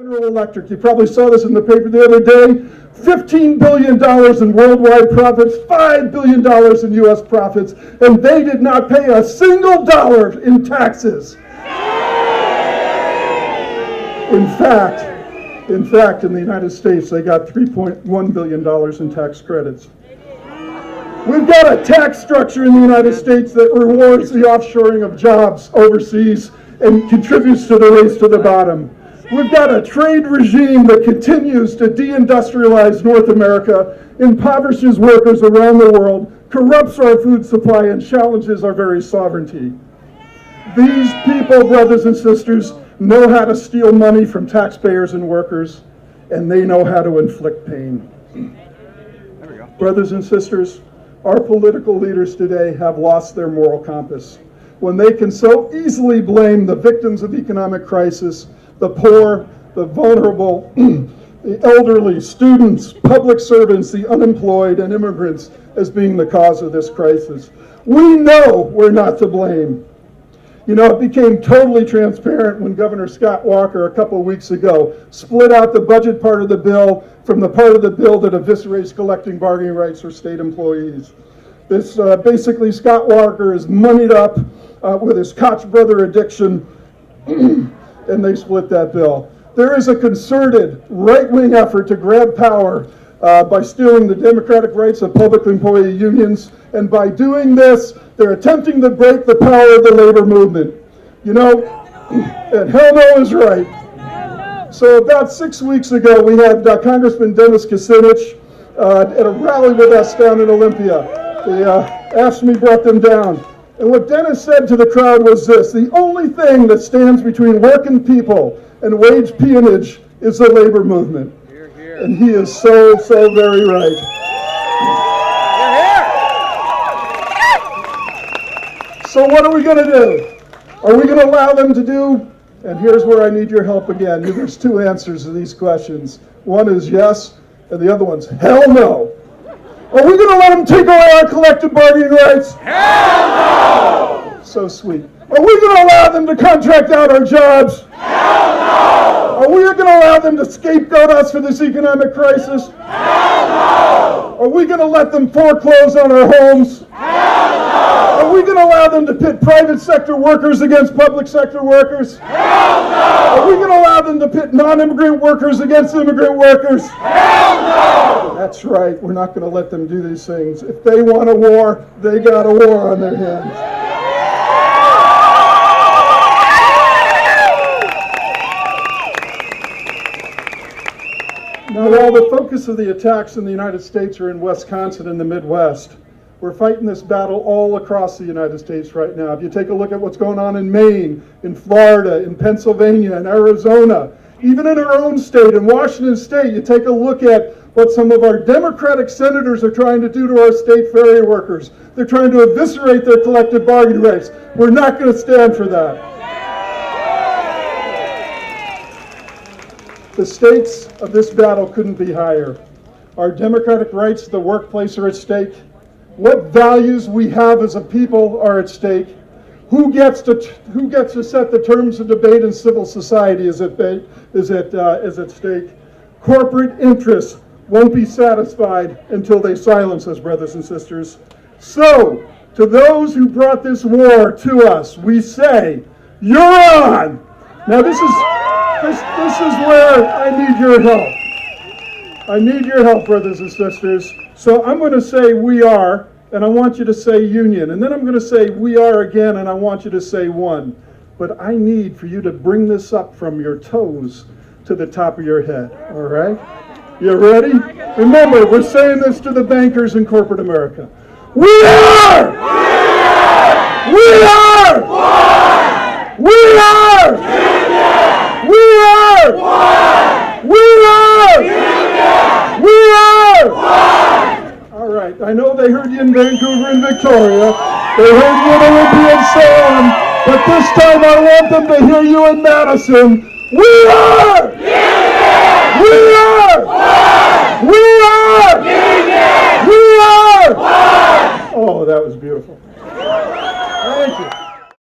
General Electric, you probably saw this in the paper the other day, $15 billion in worldwide profits, $5 billion in U.S. profits, and they did not pay a single dollar in taxes. In fact, in the United States, they got $3.1 billion in tax credits. We've got a tax structure in the United States that rewards the offshoring of jobs overseas and contributes to the race to the bottom. We've got a trade regime that continues to deindustrialize North America, impoverishes workers around the world, corrupts our food supply, and challenges our very sovereignty. These people, brothers and sisters, know how to steal money from taxpayers and workers, and they know how to inflict pain. Brothers and sisters, our political leaders today have lost their moral compass when they can so easily blame the victims of economic crisis, the poor, the vulnerable, the elderly, students, public servants, the unemployed, and immigrants as being the cause of this crisis. We know we're not to blame. You know, it became totally transparent when Governor Scott Walker a couple of weeks ago split out the budget part of the bill from the part of the bill that eviscerates collective bargaining rights for state employees. This basically, Scott Walker is moneyed up with his Koch brother addiction, and they split that bill. There is a concerted right-wing effort to grab power by stealing the democratic rights of public employee unions, and by doing this, they're attempting to break the power of the labor movement. You know, and hell no is right. So about 6 weeks ago, we had Congressman Dennis Kucinich at a rally with us down in Olympia. They asked me, brought them down. And what Dennis said to the crowd was this: the only thing that stands between working people and wage peonage is the labor movement. Hear, hear. And he is so very right. So what are we going to do? Are we going to allow them to do? And here's where I need your help again. There's two answers to these questions. One is yes, and the other one's hell no. Are we going to let them take away our collective bargaining rights? Hell no! So sweet. Are we going to allow them to contract out our jobs? Hell no! Are we going to allow them to scapegoat us for this economic crisis? Hell no! Are we going to let them foreclose on our homes? Hell no! Are we going to allow them to pit private sector workers against public sector workers? Hell no! Are we going to allow them to pit non-immigrant workers against immigrant workers? Hell no! That's right. We're not going to let them do these things. If they want a war, they got a war on their hands. Now, while the focus of the attacks in the United States are in Wisconsin and the Midwest, we're fighting this battle all across the United States right now. If you take a look at what's going on in Maine, in Florida, in Pennsylvania, in Arizona, even in our own state, in Washington State, you take a look at what some of our Democratic senators are trying to do to our state ferry workers. They're trying to eviscerate their collective bargaining rights. We're not going to stand for that. The stakes of this battle couldn't be higher. Our democratic rights to the workplace are at stake. What values we have as a people are at stake. Who gets to set the terms of debate in civil society is at stake. Corporate interests won't be satisfied until they silence us, brothers and sisters. So, to those who brought this war to us, we say, you're on! Now this is where I need your help. I need your help, brothers and sisters. So I'm going to say we are, and I want you to say union. And then I'm going to say we are again, and I want you to say one. But I need for you to bring this up from your toes to the top of your head, all right? You ready? Remember, we're saying this to the bankers in corporate America. We are! We are! We are! We are! We are! We are! All right, I know they heard you in Vancouver and Victoria. They heard you in Olympia and so on. But this time I want them to hear you in Madison. We are! Union! We are! One! We are! Union! We are! One! Oh, that was beautiful.